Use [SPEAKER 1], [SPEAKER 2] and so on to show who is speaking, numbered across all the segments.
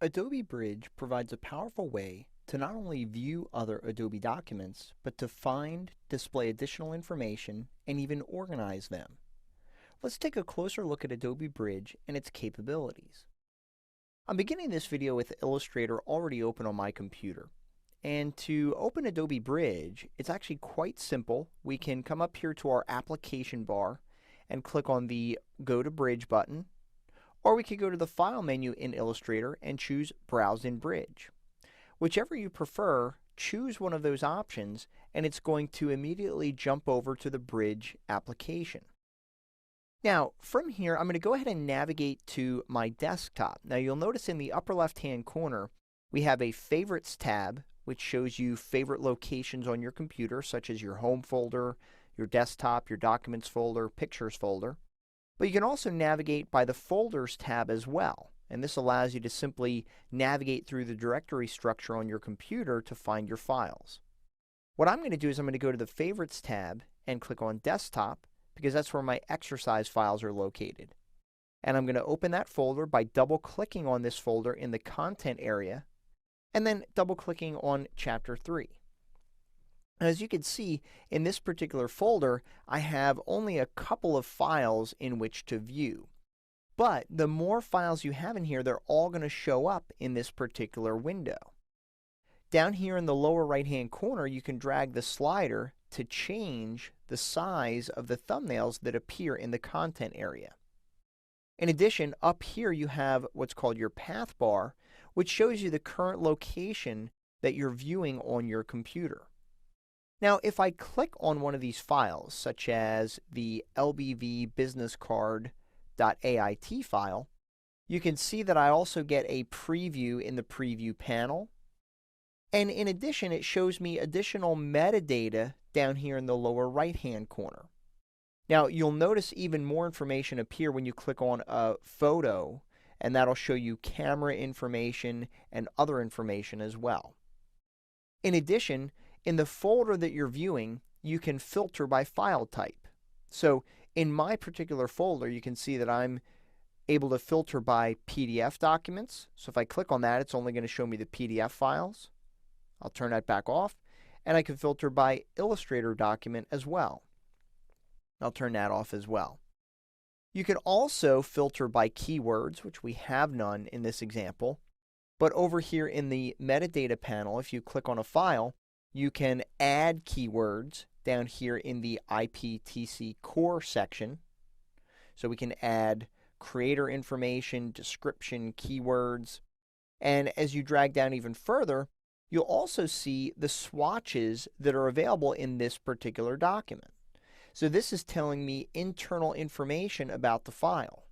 [SPEAKER 1] Adobe Bridge provides a powerful way to not only view other Adobe documents, but to find, display additional information, and even organize them. Let's take a closer look at Adobe Bridge and its capabilities. I'm beginning this video with Illustrator already open on my computer. And to open Adobe Bridge, it's actually quite simple. We can come up here to our application bar and click on the Go to Bridge button. Or we could go to the File menu in Illustrator and choose Browse in Bridge. Whichever you prefer, choose one of those options and it's going to immediately jump over to the Bridge application. Now, from here, I'm going to go ahead and navigate to my desktop. Now, you'll notice in the upper left-hand corner, we have a Favorites tab, which shows you favorite locations on your computer, such as your Home folder, your Desktop, your Documents folder, Pictures folder. But you can also navigate by the Folders tab as well, and this allows you to simply navigate through the directory structure on your computer to find your files. What I'm going to do is I'm going to go to the Favorites tab and click on Desktop, because that's where my exercise files are located. And I'm going to open that folder by double-clicking on this folder in the Content area, and then double-clicking on Chapter 3. As you can see, in this particular folder, I have only a couple of files in which to view. But the more files you have in here, they're all going to show up in this particular window. Down here in the lower right-hand corner, you can drag the slider to change the size of the thumbnails that appear in the content area. In addition, up here you have what's called your path bar, which shows you the current location that you're viewing on your computer. Now, if I click on one of these files, such as the LBV business card.ait file, you can see that I also get a preview in the preview panel. And in addition, it shows me additional metadata down here in the lower right-hand corner. Now, you'll notice even more information appear when you click on a photo, and that'll show you camera information and other information as well. In addition, in the folder that you're viewing, you can filter by file type. So in my particular folder, you can see that I'm able to filter by PDF documents. So if I click on that, it's only going to show me the PDF files. I'll turn that back off. And I can filter by Illustrator document as well. I'll turn that off as well. You can also filter by keywords, which we have none in this example. But over here in the metadata panel, if you click on a file, you can add keywords down here in the IPTC core section. So we can add creator information, description, keywords. And as you drag down even further, you'll also see the swatches that are available in this particular document. So this is telling me internal information about the file.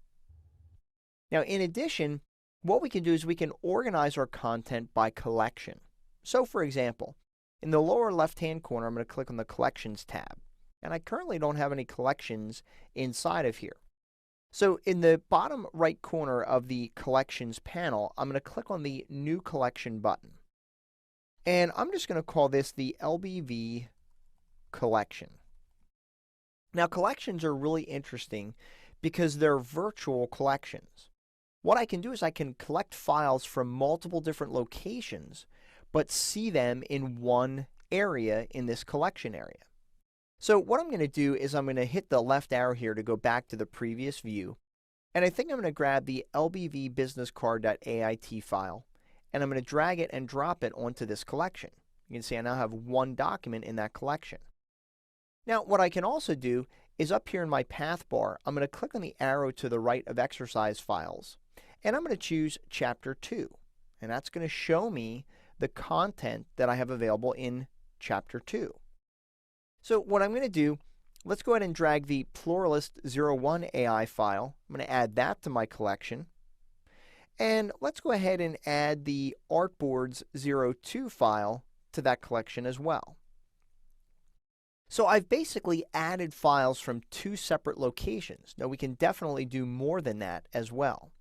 [SPEAKER 1] Now, in addition, what we can do is we can organize our content by collection. So for example, in the lower left-hand corner, I'm going to click on the Collections tab. And I currently don't have any collections inside of here. So in the bottom right corner of the Collections panel, I'm going to click on the New Collection button. And I'm just going to call this the LBV collection. Now, collections are really interesting because they're virtual collections. What I can do is I can collect files from multiple different locations, but see them in one area in this collection area. So what I'm going to do is I'm going to hit the left arrow here to go back to the previous view. And I think I'm going to grab the LBV business card.ait file. And I'm going to drag it and drop it onto this collection. You can see I now have one document in that collection. Now, what I can also do is up here in my path bar, I'm going to click on the arrow to the right of exercise files, and I'm going to choose Chapter 2. And that's going to show me the content that I have available in Chapter 2. So what I'm going to do, let's go ahead and drag the Pluralist01 AI file. I'm going to add that to my collection. And let's go ahead and add the Artboards02 file to that collection as well. So I've basically added files from two separate locations. Now we can definitely do more than that as well.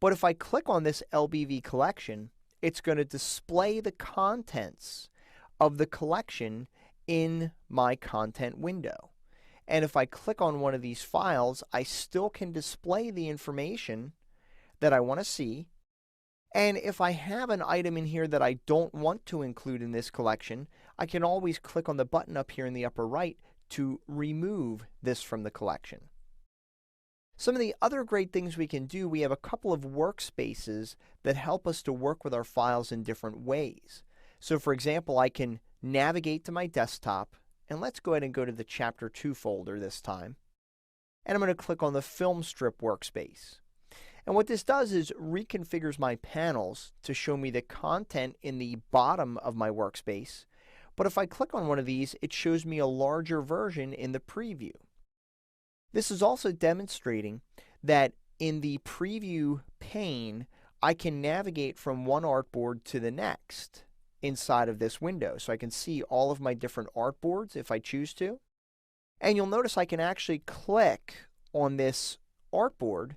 [SPEAKER 1] But if I click on this LBV collection, it's going to display the contents of the collection in my content window. And if I click on one of these files, I still can display the information that I want to see, And if I have an item in here that I don't want to include in this collection, I can always click on the button up here in the upper right to remove this from the collection. Some of the other great things we can do, we have a couple of workspaces that help us to work with our files in different ways. So for example, I can navigate to my desktop, and let's go ahead and go to the Chapter 2 folder this time. And I'm going to click on the Film Strip workspace. And what this does is reconfigures my panels to show me the content in the bottom of my workspace. But if I click on one of these, it shows me a larger version in the preview. This is also demonstrating that in the preview pane, I can navigate from one artboard to the next inside of this window. So I can see all of my different artboards if I choose to. And you'll notice I can actually click on this artboard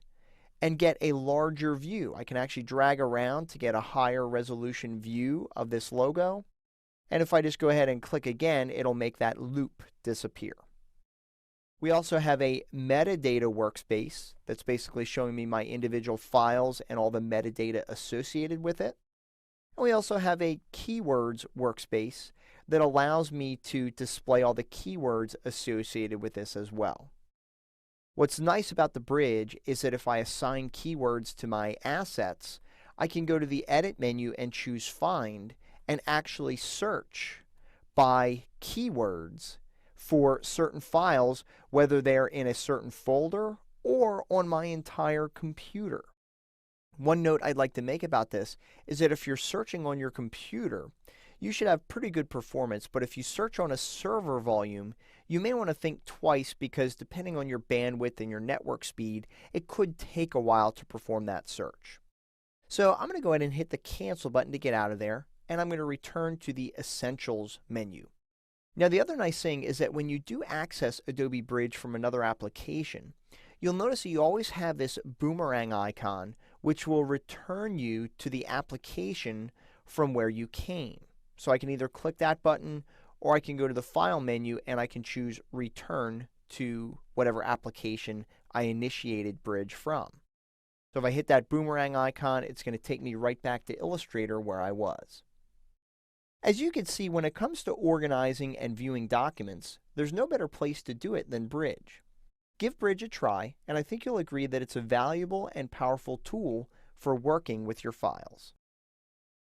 [SPEAKER 1] and get a larger view. I can actually drag around to get a higher resolution view of this logo. And if I just go ahead and click again, it'll make that loop disappear. We also have a metadata workspace that's basically showing me my individual files and all the metadata associated with it. And we also have a keywords workspace that allows me to display all the keywords associated with this as well. What's nice about the bridge is that if I assign keywords to my assets, I can go to the Edit menu and choose Find and actually search by keywords for certain files, whether they're in a certain folder or on my entire computer. One note I'd like to make about this is that if you're searching on your computer, you should have pretty good performance, but if you search on a server volume, you may want to think twice because depending on your bandwidth and your network speed, it could take a while to perform that search. So I'm going to go ahead and hit the Cancel button to get out of there, and I'm going to return to the Essentials menu. Now, the other nice thing is that when you do access Adobe Bridge from another application, you'll notice that you always have this boomerang icon, which will return you to the application from where you came. So I can either click that button, or I can go to the File menu and I can choose Return to whatever application I initiated Bridge from. So if I hit that boomerang icon, it's going to take me right back to Illustrator where I was. As you can see, when it comes to organizing and viewing documents, there's no better place to do it than Bridge. Give Bridge a try, and I think you'll agree that it's a valuable and powerful tool for working with your files.